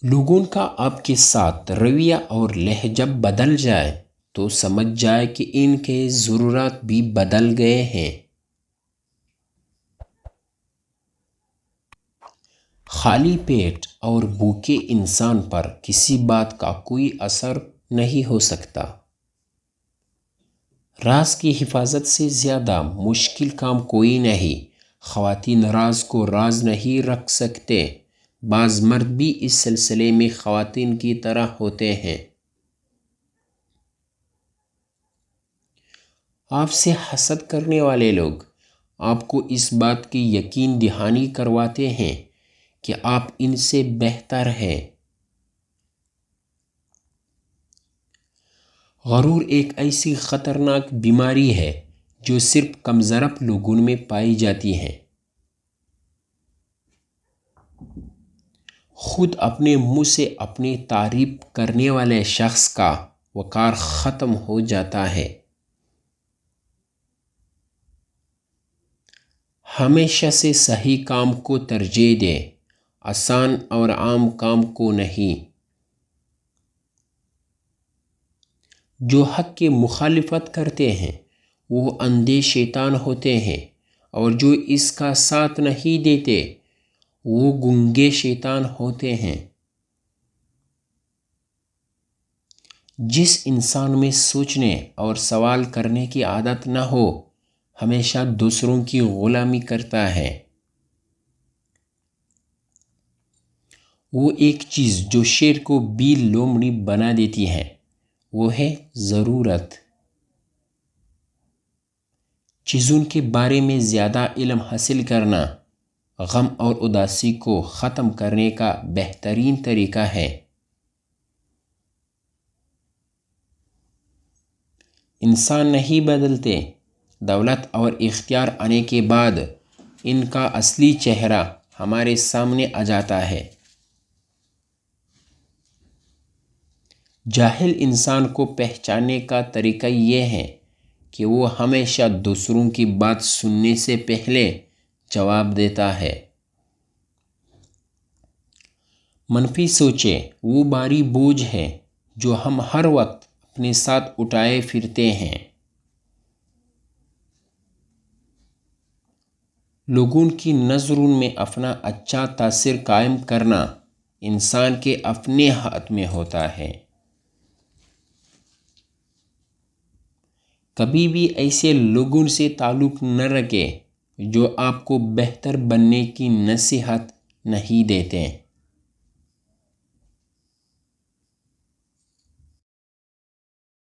لوگوں کا آپ کے ساتھ رویہ اور لہجہ بدل جائے تو سمجھ جائے کہ ان کے ضرورات بھی بدل گئے ہیں۔ خالی پیٹ اور بھوکے انسان پر کسی بات کا کوئی اثر نہیں ہو سکتا۔ راز کی حفاظت سے زیادہ مشکل کام کوئی نہیں۔ خواتین راز کو راز نہیں رکھ سکتے۔ بعض مرد بھی اس سلسلے میں خواتین کی طرح ہوتے ہیں۔ آپ سے حسد کرنے والے لوگ آپ کو اس بات کی یقین دہانی کرواتے ہیں کہ آپ ان سے بہتر ہیں۔ غرور ایک ایسی خطرناک بیماری ہے جو صرف کم ظرف لوگوں میں پائی جاتی ہے۔ خود اپنے منہ سے اپنی تعریف کرنے والے شخص کا وقار ختم ہو جاتا ہے۔ ہمیشہ سے صحیح کام کو ترجیح دیں، آسان اور عام کام کو نہیں۔ جو حق کی مخالفت کرتے ہیں وہ اندھے شیطان ہوتے ہیں، اور جو اس کا ساتھ نہیں دیتے وہ گنگے شیطان ہوتے ہیں۔ جس انسان میں سوچنے اور سوال کرنے کی عادت نہ ہو ہمیشہ دوسروں کی غلامی کرتا ہے۔ وہ ایک چیز جو شیر کو بھی لومڑی بنا دیتی ہے وہ ہے ضرورت۔ چیزوں کے بارے میں زیادہ علم حاصل کرنا غم اور اداسی کو ختم کرنے کا بہترین طریقہ ہے۔ انسان نہیں بدلتے، دولت اور اختیار آنے کے بعد ان کا اصلی چہرہ ہمارے سامنے آ جاتا ہے۔ جاہل انسان کو پہچاننے کا طریقہ یہ ہے کہ وہ ہمیشہ دوسروں کی بات سننے سے پہلے جواب دیتا ہے۔ منفی سوچیں وہ بھاری بوجھ ہے جو ہم ہر وقت اپنے ساتھ اٹھائے پھرتے ہیں۔ لوگوں کی نظروں میں اپنا اچھا تاثر قائم کرنا انسان کے اپنے ہاتھ میں ہوتا ہے۔ کبھی بھی ایسے لوگوں سے تعلق نہ رکھیں جو آپ کو بہتر بننے کی نصیحت نہیں دیتے۔